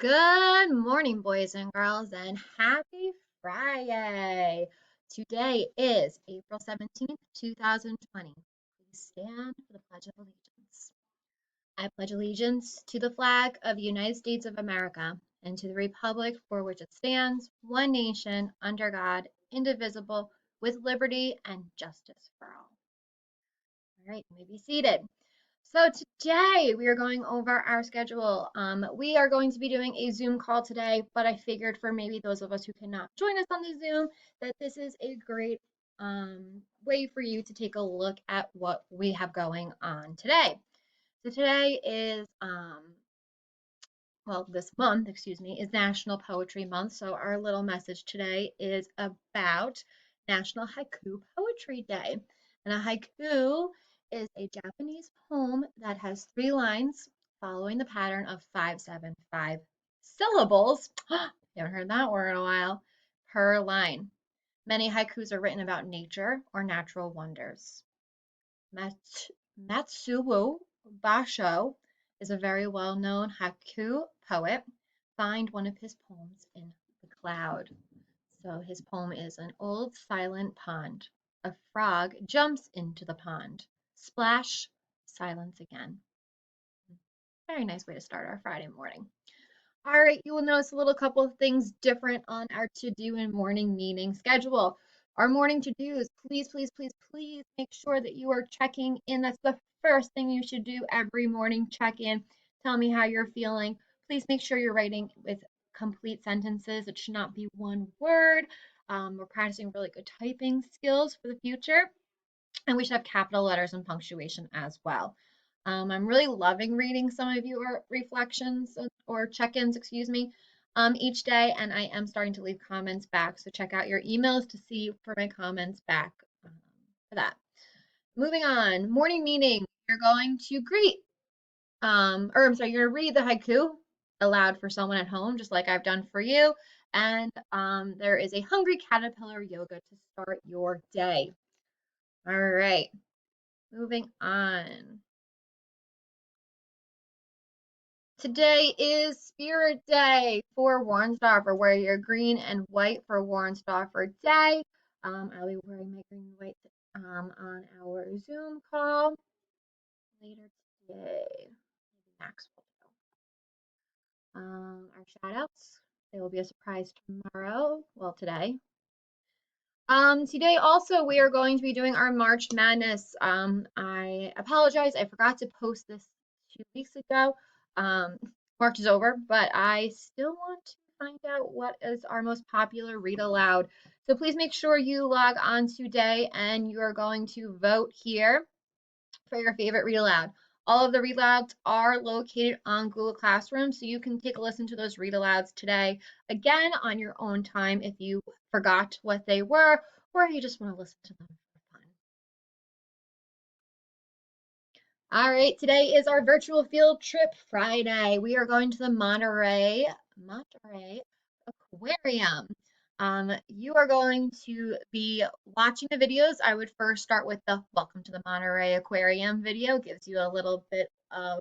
Good morning, boys and girls, and happy Friday. Today is April 17th, 2020. Please stand for the Pledge of Allegiance. I pledge allegiance to the flag of the United States of America and to the republic for which it stands, one nation, under God, indivisible, with liberty and justice for all. All right, you may be seated. So today we are going over our schedule. We are going to be doing a Zoom call today, but I figured for maybe those of us who cannot join us on the Zoom, that this is a great way for you to take a look at what we have going on today. So today is this month, excuse me, is National Poetry Month. So our little message today is about National Haiku Poetry Day. And a haiku is a Japanese poem that has 3 lines following the pattern of 575 syllables. Haven't heard that word in a while. Per line. Many haikus are written about nature or natural wonders. Matsuo Basho is a very well-known haiku poet. Find one of his poems in the cloud. So his poem is an old silent pond. A frog jumps into the pond. Splash, silence again. Very nice way to start our Friday morning. All right, you will notice a little couple of things different on our to-do and morning meeting schedule. Our morning to-dos, please, please, please, please make sure that you are checking in. That's the first thing you should do every morning. Check in. Tell me how you're feeling. Please make sure you're writing with complete sentences. It should not be one word. We're practicing really good typing skills for the future. And we should have capital letters and punctuation as well. I'm really loving reading some of your reflections or check-ins, excuse me, each day, and I am starting to leave comments back. So check out your emails to see for my comments back for that. Moving on, morning meeting. You're going to you're going to read the haiku aloud for someone at home, just like I've done for you. And there is a hungry caterpillar yoga to start your day. All right, moving on. Today is Spirit Day for Warnsdorfer. Wear your green and white for Warnsdorfer Day. I'll be wearing my green and white on our Zoom call later today. Maybe Max will go. Our shout outs, they will be a surprise tomorrow. Well, today. Today also we are going to be doing our March Madness. I apologize, I forgot to post this 2 weeks ago. March is over, but I still want to find out what is our most popular read aloud. So please make sure you log on today and you are going to vote here for your favorite read aloud. All of the read alouds are located on Google Classroom, so you can take a listen to those read alouds today, again, on your own time if you forgot what they were, or you just want to listen to them for fun. All right, today is our virtual field trip Friday. We are going to the Monterey Aquarium. You are going to be watching the videos. I would first start with the Welcome to the Monterey Aquarium video. Gives you a little bit of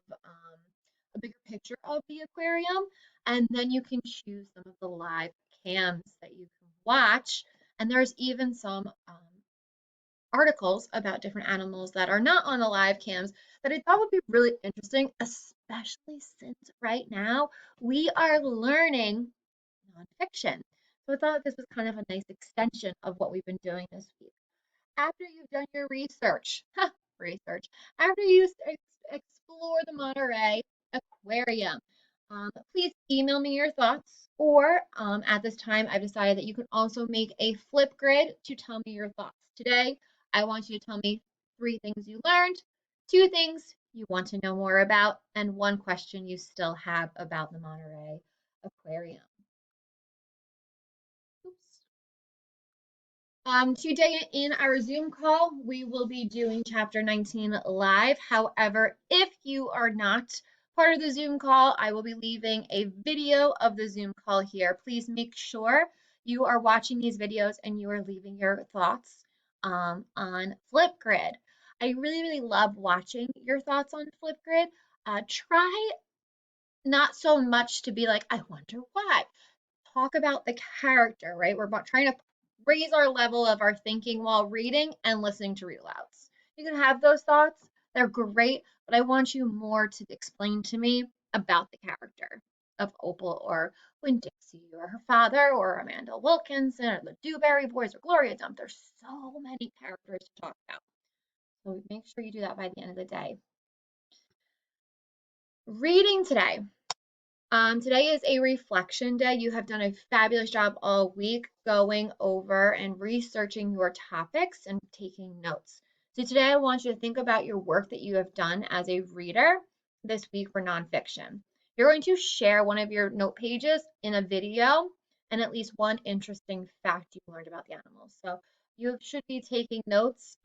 a bigger picture of the aquarium. And then you can choose some of the live cams that you can watch. And there's even some articles about different animals that are not on the live cams that I thought would be really interesting, especially since right now we are learning nonfiction. So I thought this was kind of a nice extension of what we've been doing this week. After you've done your research, after you explore the Monterey Aquarium, please email me your thoughts. Or at this time, I've decided that you can also make a flip grid to tell me your thoughts. Today, I want you to tell me 3 things you learned, 2 things you want to know more about, and 1 question you still have about the Monterey Aquarium. Oops. Today in our Zoom call, we will be doing chapter 19 live. However, if you are not part of the Zoom call, I will be leaving a video of the Zoom call here. Please make sure you are watching these videos and you are leaving your thoughts on Flipgrid. I really, really love watching your thoughts on Flipgrid. Try not so much to be like, I wonder why. Talk about the character, right? We're trying to raise our level of our thinking while reading and listening to read alouds. You can have those thoughts, they're great, but I want you more to explain to me about the character of Opal or Winn Dixie or her father or Amanda Wilkinson or the Dewberry Boys or Gloria Dump. There's so many characters to talk about. So make sure you do that by the end of the day. Reading today. Today is a reflection day. You have done a fabulous job all week going over and researching your topics and taking notes. So today I want you to think about your work that you have done as a reader this week for nonfiction. You're going to share one of your note pages in a video and at least one interesting fact you learned about the animals. So you should be taking notes.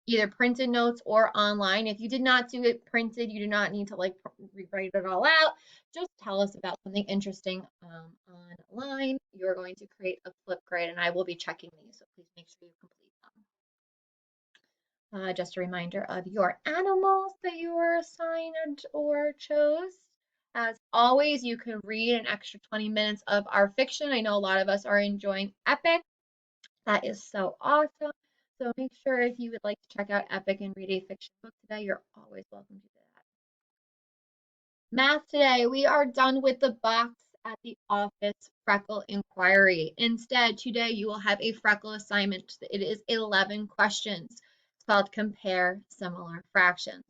Either printed notes or online. If you did not do it printed, you do not need to like rewrite it all out. Just tell us about something interesting online. You're going to create a Flipgrid and I will be checking these, so please make sure you complete them. Just a reminder of your animals that you were assigned or chose. As always, you can read an extra 20 minutes of our fiction. I know a lot of us are enjoying Epic. That is so awesome. So make sure if you would like to check out Epic and read a fiction book today, you're always welcome to do that. Math today, we are done with the box at the office freckle inquiry. Instead, today you will have a freckle assignment. It is 11 questions. It's called Compare Similar Fractions.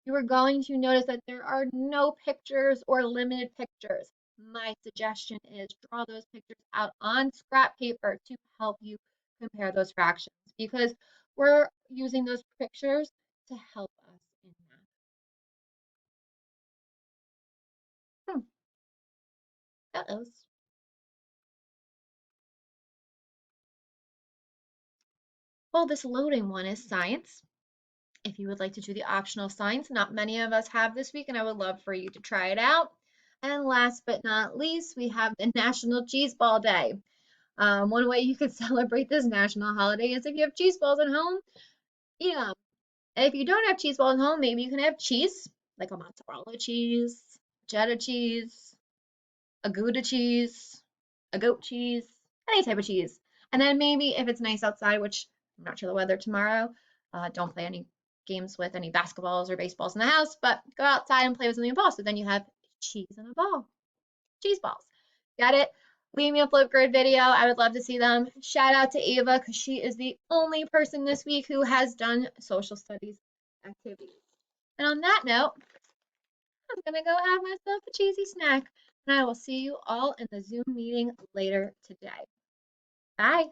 You are going to notice that there are no pictures or limited pictures. My suggestion is draw those pictures out on scrap paper to help you compare those fractions because we're using those pictures to help us in math. Uh-oh. Well, this loading one is science. If you would like to do the optional science, not many of us have this week, and I would love for you to try it out. And last but not least, we have the National Cheese Ball Day. One way you could celebrate this national holiday is if you have cheese balls at home, eat them. And if you don't have cheese balls at home, maybe you can have cheese, like a mozzarella cheese, cheddar cheese, a Gouda cheese, a goat cheese, any type of cheese. And then maybe if it's nice outside, which I'm not sure the weather tomorrow, don't play any games with any basketballs or baseballs in the house, but go outside and play with something ball. So then you have cheese in a ball, cheese balls. Got it? Leave me a Flipgrid video. I would love to see them. Shout out to Ava because she is the only person this week who has done social studies activities. And on that note, I'm gonna go have myself a cheesy snack, and I will see you all in the Zoom meeting later today. Bye.